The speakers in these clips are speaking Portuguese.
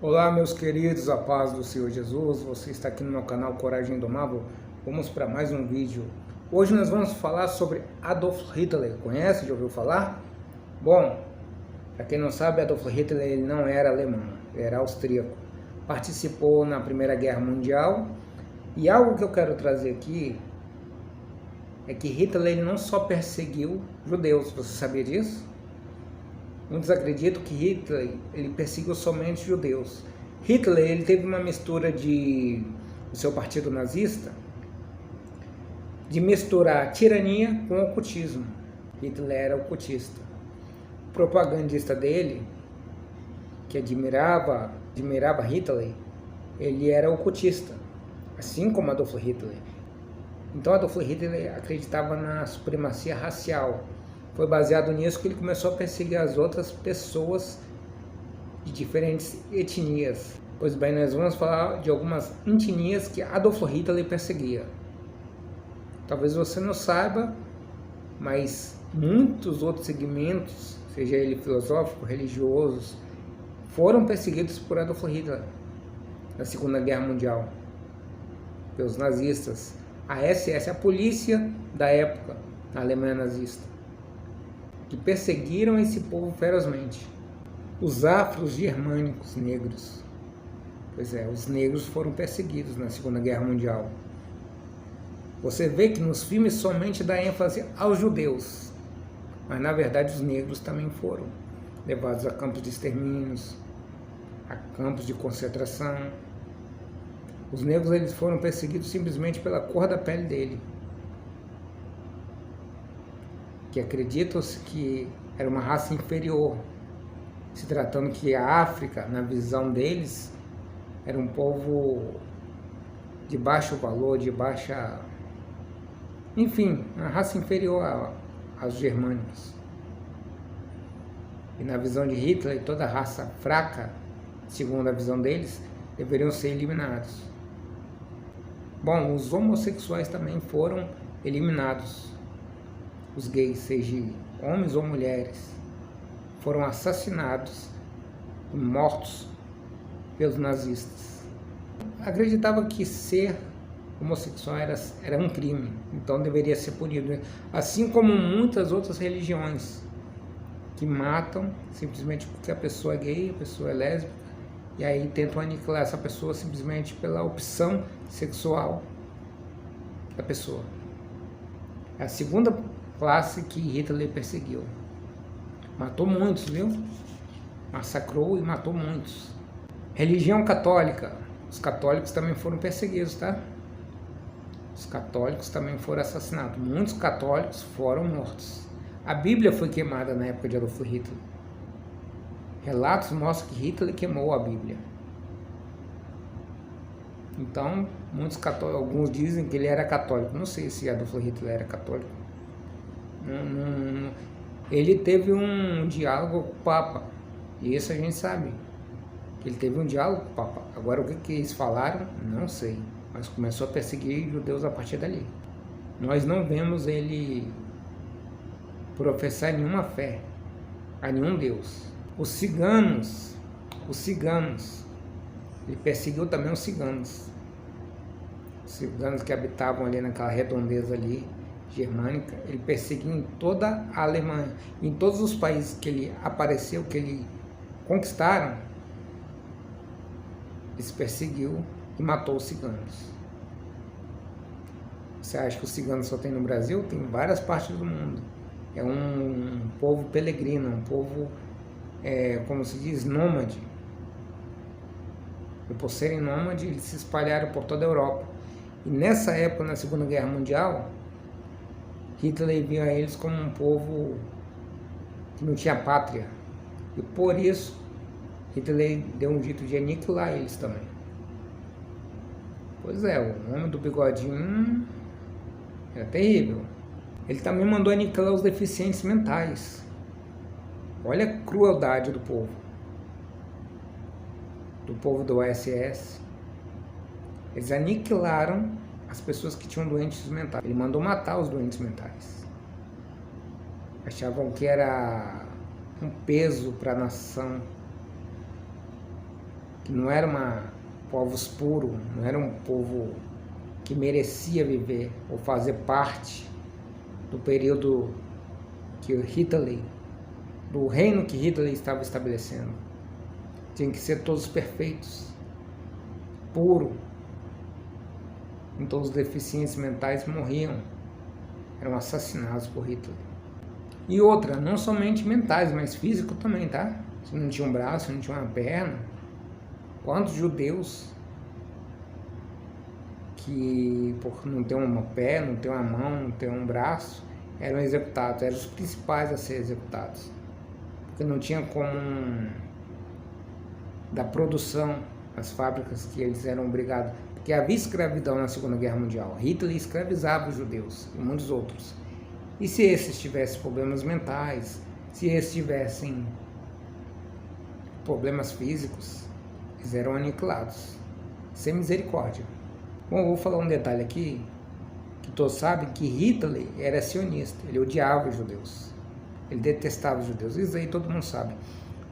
Olá, meus queridos, a paz do Senhor Jesus. Você está aqui no meu canal Coragem Indomável. Vamos para mais um vídeo. Hoje nós vamos falar sobre Adolf Hitler. Conhece? Já ouviu falar? Bom, para quem não sabe, Adolf Hitler ele não era alemão, ele era austríaco. Participou na Primeira Guerra Mundial. E algo que eu quero trazer aqui é que Hitler ele não só perseguiu judeus. Você sabia disso? Muitos acreditam que Hitler ele perseguiu somente judeus. Hitler ele teve uma mistura do seu partido nazista de misturar tirania com ocultismo. Hitler era ocultista. O propagandista dele, que admirava Hitler, ele era ocultista, assim como Adolf Hitler. Então Adolf Hitler acreditava na supremacia racial. Foi baseado nisso que ele começou a perseguir as outras pessoas de diferentes etnias. Pois bem, nós vamos falar de algumas etnias que Adolf Hitler perseguia. Talvez você não saiba, mas muitos outros segmentos, seja ele filosófico, religiosos, foram perseguidos por Adolf Hitler na Segunda Guerra Mundial, pelos nazistas. A SS, a polícia da época, na Alemanha nazista, que perseguiram esse povo ferozmente. Os afro-germânicos negros. Pois é, os negros foram perseguidos na Segunda Guerra Mundial. Você vê que nos filmes somente dá ênfase aos judeus, mas na verdade os negros também foram levados a campos de extermínios, a campos de concentração. Os negros eles foram perseguidos simplesmente pela cor da pele dele, que acreditam-se que era uma raça inferior, se tratando que a África, na visão deles, era um povo de baixo valor, de baixa... Enfim, uma raça inferior aos germânicos. E na visão de Hitler, toda raça fraca, segundo a visão deles, deveriam ser eliminados. Bom, os homossexuais também foram eliminados. Os gays, seja homens ou mulheres, foram assassinados e mortos pelos nazistas. Acreditava que ser homossexual era um crime, então deveria ser punido, assim como muitas outras religiões que matam simplesmente porque a pessoa é gay, a pessoa é lésbica, e aí tentam aniquilar essa pessoa simplesmente pela opção sexual da pessoa. A segunda classe que Hitler perseguiu. Matou muitos, viu? Massacrou e matou muitos. Religião católica. Os católicos também foram perseguidos, tá? Os católicos também foram assassinados. Muitos católicos foram mortos. A Bíblia foi queimada na época de Adolf Hitler. Relatos mostram que Hitler queimou a Bíblia. Então, muitos católicos, alguns dizem que ele era católico. Não sei se Adolf Hitler era católico. Ele teve um diálogo com o Papa, e isso a gente sabe, que ele teve um diálogo com o Papa. Agora o que eles falaram, não sei, mas começou a perseguir judeus a partir dali. Nós não vemos ele professar nenhuma fé a nenhum Deus. Os ciganos, ele perseguiu também os ciganos que habitavam ali naquela redondeza ali, germânica. Ele perseguiu em toda a Alemanha, em todos os países que ele apareceu, que ele conquistaram, ele perseguiu e matou os ciganos. Você acha que os ciganos só tem no Brasil? Tem em várias partes do mundo. É um povo peregrino, um povo, como se diz, nômade. E por serem nômades, eles se espalharam por toda a Europa. E nessa época, na Segunda Guerra Mundial, Hitler via eles como um povo que não tinha pátria. E por isso, Hitler deu um jeito de aniquilar eles também. Pois é, o homem do bigodinho era terrível. Ele também mandou aniquilar os deficientes mentais. Olha a crueldade do povo do SS. Eles aniquilaram as pessoas que tinham doentes mentais. Ele mandou matar os doentes mentais. Achavam que era um peso para a nação, que não era povos puros, não era um povo que merecia viver ou fazer parte do período que Hitler, do reino que Hitler estava estabelecendo. Tinham que ser todos perfeitos, puros. Então os deficientes mentais morriam, eram assassinados por Hitler. E outra, não somente mentais, mas físico também, tá? Se não tinha um braço, não tinha uma perna. Quantos judeus que por não ter uma pé, não ter uma mão, não ter um braço, eram executados, eram os principais a ser executados. Porque não tinha como da produção, as fábricas que eles eram obrigados. Porque havia escravidão na Segunda Guerra Mundial. Hitler escravizava os judeus e muitos outros. E se esses tivessem problemas mentais, se esses tivessem problemas físicos, eles eram aniquilados, sem misericórdia. Bom, eu vou falar um detalhe aqui, que todos sabem que Hitler era sionista, ele odiava os judeus, ele detestava os judeus, isso aí todo mundo sabe.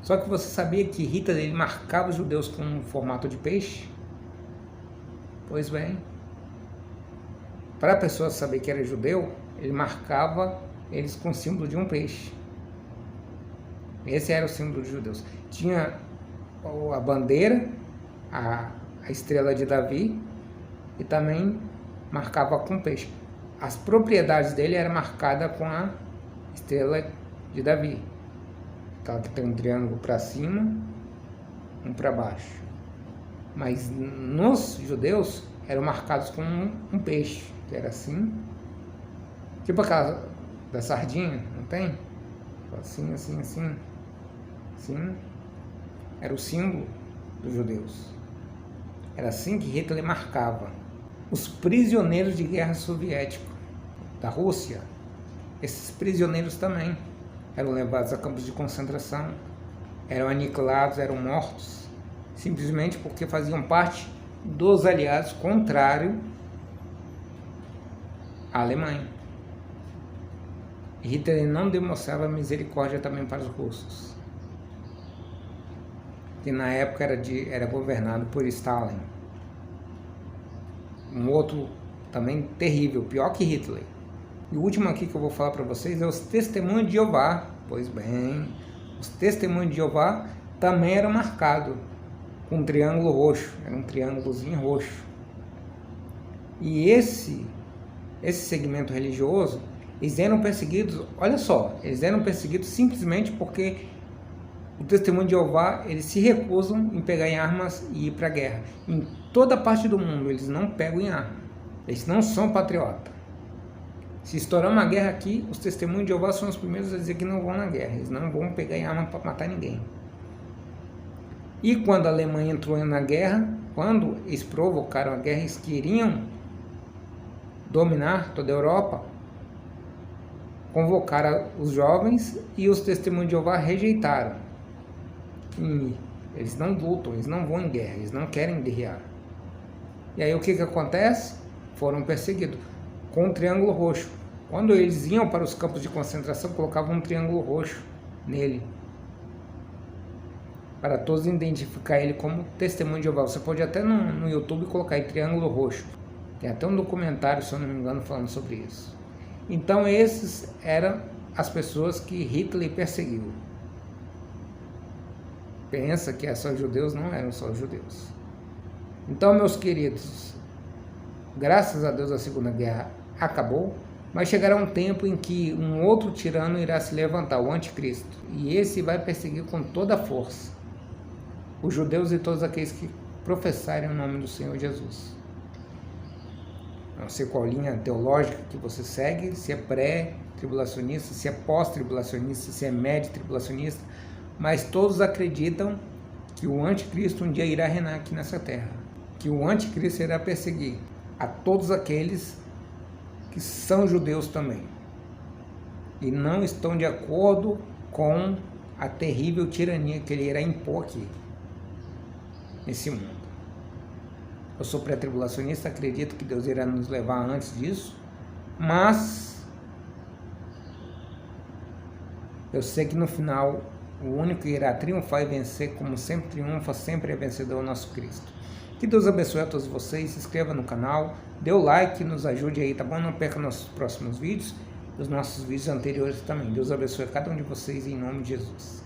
Só que você sabia que Hitler ele marcava os judeus com um formato de peixe? Pois bem, para a pessoa saber que era judeu, ele marcava eles com o símbolo de um peixe. Esse era o símbolo dos judeus. Tinha a bandeira, a estrela de Davi, e também marcava com peixe. As propriedades dele eram marcadas com a estrela de Davi. Aquela que tem um triângulo para cima, um para baixo. Mas nos judeus eram marcados com um peixe, que era assim, tipo aquela da sardinha, não tem? Assim, assim, assim, assim. Era o símbolo dos judeus. Era assim que Hitler marcava. Os prisioneiros de guerra soviéticos da Rússia, esses prisioneiros também eram levados a campos de concentração, eram aniquilados, eram mortos, simplesmente porque faziam parte dos aliados contrário à Alemanha. E Hitler não demonstrava misericórdia também para os russos, que na época era governado por Stalin. Um outro também terrível, pior que Hitler. E o último aqui que eu vou falar para vocês é os testemunhos de Jeová. Pois bem, os testemunhos de Jeová também eram marcados com um triângulo roxo, era um triângulozinho roxo. E esse segmento religioso, eles eram perseguidos, olha só, eles eram perseguidos simplesmente porque o testemunho de Jeová, eles se recusam em pegar em armas e ir para a guerra. Em toda parte do mundo, eles não pegam em arma. Eles não são patriotas. Se estourar uma guerra aqui, os testemunhos de Jeová são os primeiros a dizer que não vão na guerra. Eles não vão pegar em arma para matar ninguém. E quando a Alemanha entrou na guerra, quando eles provocaram a guerra, eles queriam dominar toda a Europa, convocaram os jovens e os testemunhos de Jeová rejeitaram. E eles não lutam, eles não vão em guerra, eles não querem guerrear. E aí o que acontece? Foram perseguidos com um triângulo roxo. Quando eles iam para os campos de concentração, colocavam um triângulo roxo nele, para todos identificar ele como testemunho de Jeová. Você pode até no YouTube colocar aí triângulo roxo. Tem até um documentário, se eu não me engano, falando sobre isso. Então esses eram as pessoas que Hitler perseguiu. Pensa que só os judeus, não eram só os judeus. Então, meus queridos, graças a Deus a Segunda Guerra acabou, mas chegará um tempo em que um outro tirano irá se levantar, o anticristo, e esse vai perseguir com toda a força os judeus e todos aqueles que professarem o nome do Senhor Jesus. Não sei qual linha teológica que você segue, se é pré-tribulacionista, se é pós-tribulacionista, se é médio-tribulacionista, mas todos acreditam que o anticristo um dia irá reinar aqui nessa terra, que o anticristo irá perseguir a todos aqueles que são judeus também e não estão de acordo com a terrível tirania que ele irá impor aqui nesse mundo. Eu sou pré-tribulacionista, acredito que Deus irá nos levar antes disso, mas eu sei que no final o único que irá triunfar e vencer, como sempre triunfa, sempre é vencedor, o nosso Cristo. Que Deus abençoe a todos vocês, se inscreva no canal, dê o like, nos ajude aí, tá bom? Não perca nossos próximos vídeos, os nossos vídeos anteriores também. Deus abençoe a cada um de vocês em nome de Jesus.